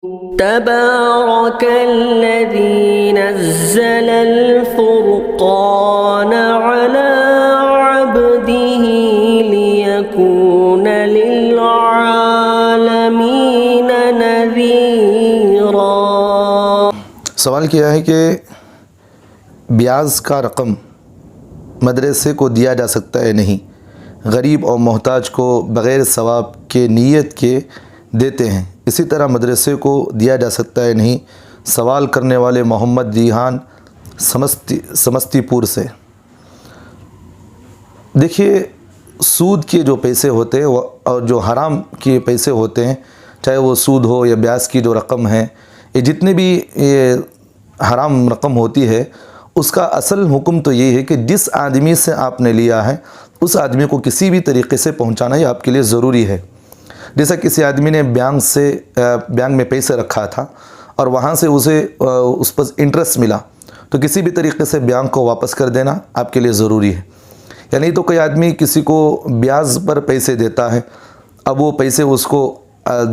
تبارك الذي نزل الفرقان على عبده ليكون للعالمين نذيرا۔ سوال کیا ہے کہ بیاض کا رقم مدرسے کو دیا جا سکتا ہے نہیں، غریب اور محتاج کو بغیر ثواب کے نیت کے دیتے ہیں، اسی طرح مدرسے کو دیا جا سکتا ہے نہیں۔ سوال کرنے والے محمد ریحان سمستی پور سے۔ دیکھیے، سود کے جو پیسے ہوتے ہیں اور جو حرام کے پیسے ہوتے ہیں، چاہے وہ سود ہو یا بیاض کی جو رقم ہے، یہ جتنے بھی حرام رقم ہوتی ہے، اس کا اصل حکم تو یہ ہے کہ جس آدمی سے آپ نے لیا ہے اس آدمی کو کسی بھی طریقے سے پہنچانا یہ آپ کے لیے ضروری ہے۔ جیسا کسی آدمی نے بینک میں پیسے رکھا تھا اور وہاں سے اسے اس پر انٹرسٹ ملا، تو کسی بھی طریقے سے بینک کو واپس کر دینا آپ کے لیے ضروری ہے۔ یعنی تو کوئی آدمی کسی کو بیاض پر پیسے دیتا ہے، اب وہ پیسے اس کو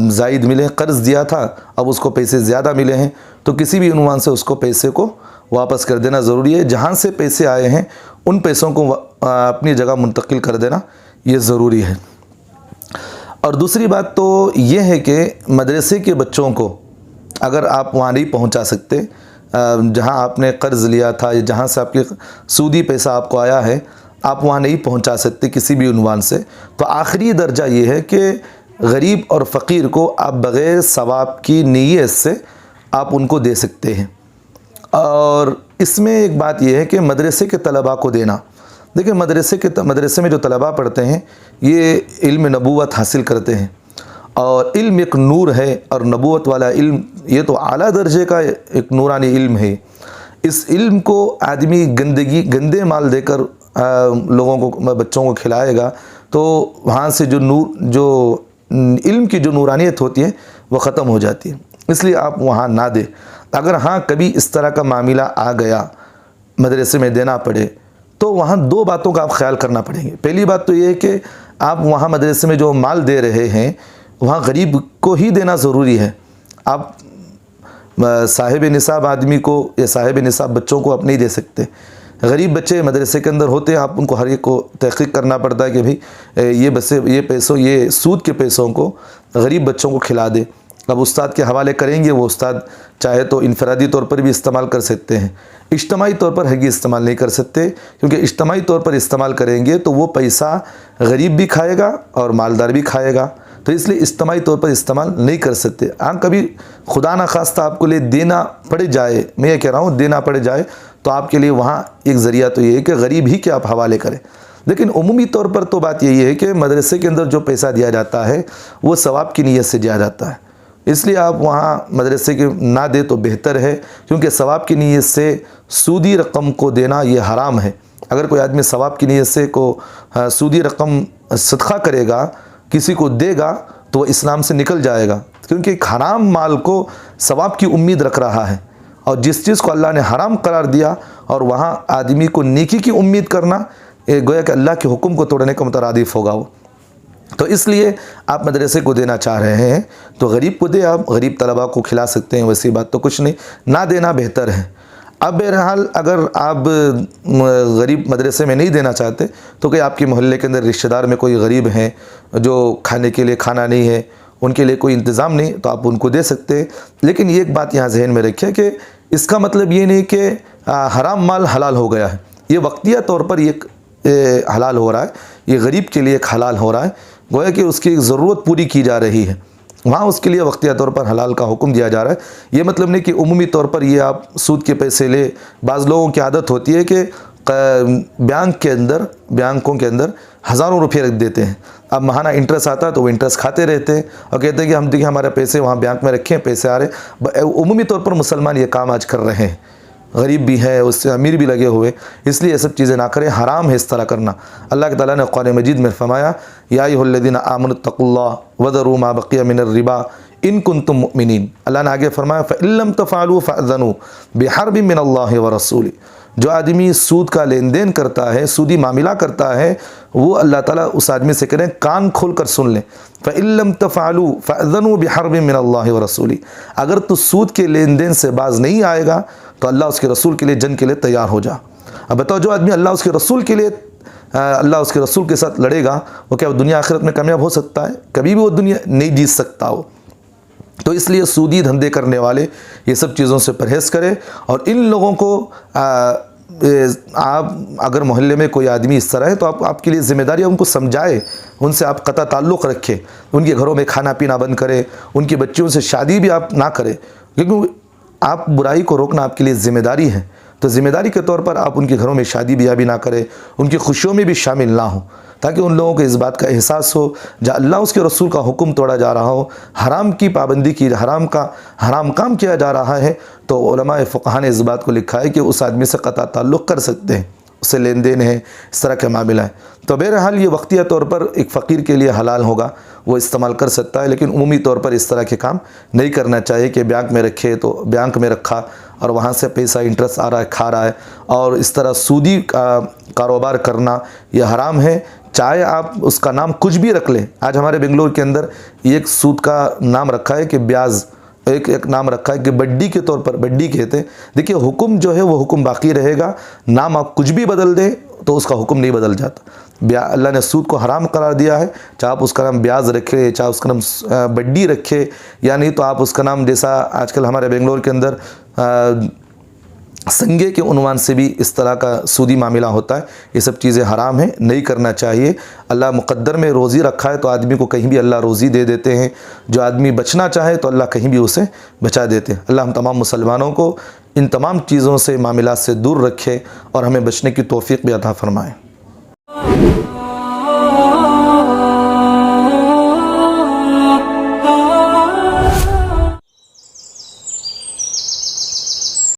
زائد ملے، قرض دیا تھا اب اس کو پیسے زیادہ ملے ہیں، تو کسی بھی عنوان سے اس کو پیسے کو واپس کر دینا ضروری ہے۔ جہاں سے پیسے آئے ہیں ان پیسوں کو اپنی جگہ منتقل کر دینا یہ ضروری ہے۔ اور دوسری بات تو یہ ہے کہ مدرسے کے بچوں کو اگر آپ وہاں نہیں پہنچا سکتے جہاں آپ نے قرض لیا تھا یا جہاں سے آپ کے سودی پیسہ آپ کو آیا ہے، آپ وہاں نہیں پہنچا سکتے کسی بھی عنوان سے، تو آخری درجہ یہ ہے کہ غریب اور فقیر کو آپ بغیر ثواب کی نیت سے آپ ان کو دے سکتے ہیں۔ اور اس میں ایک بات یہ ہے کہ مدرسے کے طلباء کو دینا، دیکھیں مدرسے میں جو طلباء پڑھتے ہیں یہ علم نبوت حاصل کرتے ہیں، اور علم ایک نور ہے، اور نبوت والا علم یہ تو اعلیٰ درجے کا ایک نورانی علم ہے۔ اس علم کو آدمی گندے مال دے کر لوگوں کو بچوں کو کھلائے گا تو وہاں سے جو علم کی جو نورانیت ہوتی ہے وہ ختم ہو جاتی ہے، اس لیے آپ وہاں نہ دیں۔ اگر ہاں کبھی اس طرح کا معاملہ آ گیا مدرسے میں دینا پڑے تو وہاں دو باتوں کا آپ خیال کرنا پڑیں گے۔ پہلی بات تو یہ ہے کہ آپ وہاں مدرسے میں جو مال دے رہے ہیں وہاں غریب کو ہی دینا ضروری ہے۔ آپ صاحب نصاب آدمی کو یا صاحب نصاب بچوں کو آپ نہیں دے سکتے۔ غریب بچے مدرسے کے اندر ہوتے ہیں، آپ ان کو ہر ایک کو تحقیق کرنا پڑتا ہے کہ بھئی یہ سود کے پیسوں کو غریب بچوں کو کھلا دے۔ اب استاد کے حوالے کریں گے، وہ استاد چاہے تو انفرادی طور پر بھی استعمال کر سکتے ہیں، اجتماعی طور پر ہرگز استعمال نہیں کر سکتے، کیونکہ اجتماعی طور پر استعمال کریں گے تو وہ پیسہ غریب بھی کھائے گا اور مالدار بھی کھائے گا، تو اس لیے اجتماعی طور پر استعمال نہیں کر سکتے۔ ہاں کبھی خدا نخواستہ آپ کو لیے دینا پڑ جائے، میں یہ کہہ رہا ہوں دینا پڑ جائے، تو آپ کے لیے وہاں ایک ذریعہ تو یہ ہے کہ غریب ہی کے آپ حوالے کریں۔ لیکن عمومی طور پر تو بات یہی ہے کہ مدرسے کے اندر جو پیسہ دیا جاتا ہے وہ ثواب کی نیت سے دیا جاتا ہے، اس لیے آپ وہاں مدرسے کے نہ دے تو بہتر ہے، کیونکہ ثواب کی نیت سے سودی رقم کو دینا یہ حرام ہے۔ اگر کوئی آدمی ثواب کی نیت سے سودی رقم صدقہ کرے گا، کسی کو دے گا، تو وہ اسلام سے نکل جائے گا، کیونکہ ایک حرام مال کو ثواب کی امید رکھ رہا ہے، اور جس چیز کو اللہ نے حرام قرار دیا اور وہاں آدمی کو نیکی کی امید کرنا، گویا کہ اللہ کے حکم کو توڑنے کا مترادف ہوگا وہ۔ تو اس لیے آپ مدرسے کو دینا چاہ رہے ہیں تو غریب کو دے، آپ غریب طلباء کو کھلا سکتے ہیں، ویسی بات تو کچھ نہیں، نہ دینا بہتر ہے۔ اب بہرحال اگر آپ غریب مدرسے میں نہیں دینا چاہتے تو کہ آپ کے محلے کے اندر رشتہ دار میں کوئی غریب ہیں جو کھانے کے لیے کھانا نہیں ہے، ان کے لیے کوئی انتظام نہیں، تو آپ ان کو دے سکتے ہیں۔ لیکن یہ ایک بات یہاں ذہن میں رکھیں کہ اس کا مطلب یہ نہیں کہ حرام مال حلال ہو گیا ہے، یہ وقتیہ طور پر یہ حلال ہو رہا ہے، یہ غریب کے لیے ایک حلال ہو رہا ہے، گویا کہ اس کی ضرورت پوری کی جا رہی ہے، وہاں اس کے لیے وقتیہ طور پر حلال کا حکم دیا جا رہا ہے۔ یہ مطلب نہیں کہ عمومی طور پر یہ آپ سود کے پیسے لے۔ بعض لوگوں کی عادت ہوتی ہے کہ بینکوں کے اندر ہزاروں روپے رکھ دیتے ہیں، اب ماہانہ انٹرسٹ آتا ہے تو وہ انٹرسٹ کھاتے رہتے ہیں اور کہتے ہیں کہ ہم دیکھیں ہمارے پیسے وہاں بینک میں رکھیں، پیسے آ رہے۔ عمومی طور پر مسلمان یہ کام آج کر رہے ہیں، غریب بھی ہے، اس سے امیر بھی لگے ہوئے، اس لیے یہ سب چیزیں نہ کریں، حرام ہے اس طرح کرنا۔ اللہ تعالیٰ نے قرآن مجید میں فرمایا، یا ایھا الذین آمنوا اتقوا اللہ وذروا ما بقی من الربا ان کنتم مؤمنین۔ اللہ نے آگے فرمایا، فإن لم تفعلوا فأذنوا بحرب من اللہ ورسولہ۔ جو آدمی سود کا لین دین کرتا ہے، سودی معاملہ کرتا ہے، وہ اللہ تعالیٰ اس آدمی سے کہہ رہے ہیں کان کھول کر سن لیں، فَإِن لَمْ تَفْعَلُوا فَأْذَنُوا بِحَرْبٍ مِّنَ اللَّهِ وَرَسُولِهِ، اگر تو سود کے لین دین سے باز نہیں آئے گا تو اللہ اس کے رسول کے لیے جنگ کے لیے تیار ہو جا۔ اب بتاؤ، جو آدمی اللہ اس کے رسول کے لیے اللہ اس کے رسول کے ساتھ لڑے گا، وہ کیا دنیا آخرت میں کامیاب ہو سکتا ہے؟ کبھی بھی وہ دنیا نہیں جیت سکتا ہو۔ تو اس لیے سودی دھندے کرنے والے یہ سب چیزوں سے پرہیز کریں، اور ان لوگوں کو آپ اگر محلے میں کوئی آدمی اس طرح ہے تو آپ کے لیے ذمہ داری ہے ان کو سمجھائے، ان سے آپ قطع تعلق رکھیں، ان کے گھروں میں کھانا پینا بند کریں، ان کی بچیوں سے شادی بھی آپ نہ کریں، کیونکہ آپ برائی کو روکنا آپ کے لیے ذمہ داری ہے۔ تو ذمہ داری کے طور پر آپ ان کے گھروں میں شادی بیاہ بھی نہ کریں، ان کی خوشیوں میں بھی شامل نہ ہوں، تاکہ ان لوگوں کو اس بات کا احساس ہو جہاں اللہ اس کے رسول کا حکم توڑا جا رہا ہو، حرام کی پابندی کی، حرام کام کیا جا رہا ہے، تو علماء فقہ نے اس بات کو لکھا ہے کہ اس آدمی سے قطع تعلق کر سکتے ہیں، اس سے لین دین ہے، اس طرح کا معاملہ ہے۔ تو بہرحال یہ وقتیہ طور پر ایک فقیر کے لیے حلال ہوگا، وہ استعمال کر سکتا ہے، لیکن عمومی طور پر اس طرح کے کام نہیں کرنا چاہیے کہ بینک میں رکھے تو بینک میں رکھا اور وہاں سے پیسہ انٹرسٹ آ رہا ہے، کھا رہا ہے، اور اس طرح سودی کاروبار کرنا یہ حرام ہے، چاہے آپ اس کا نام کچھ بھی رکھ لیں۔ آج ہمارے بنگلور کے اندر ایک سود کا نام رکھا ہے کہ بیاز، ایک نام رکھا ہے کہ بڈی کے طور پر، بڈی کہتے ہیں۔ دیکھیے حکم جو ہے وہ حکم باقی رہے گا، نام آپ کچھ بھی بدل دیں تو اس کا حکم نہیں بدل جاتا۔ اللہ نے سود کو حرام قرار دیا ہے، چاہے آپ اس کا نام بیاز رکھے، چاہے اس کا نام بڈی رکھے، یا نہیں تو آپ اس کا نام جیسا آج کل ہمارے بنگلور کے اندر سنگے کے عنوان سے بھی اس طرح کا سودی معاملہ ہوتا ہے۔ یہ سب چیزیں حرام ہیں، نہیں کرنا چاہیے۔ اللہ مقدر میں روزی رکھا ہے تو آدمی کو کہیں بھی اللہ روزی دے دیتے ہیں، جو آدمی بچنا چاہے تو اللہ کہیں بھی اسے بچا دیتے ہیں۔ اللہ ہم تمام مسلمانوں کو ان تمام چیزوں سے، معاملات سے دور رکھے اور ہمیں بچنے کی توفیق بھی عطا فرمائے۔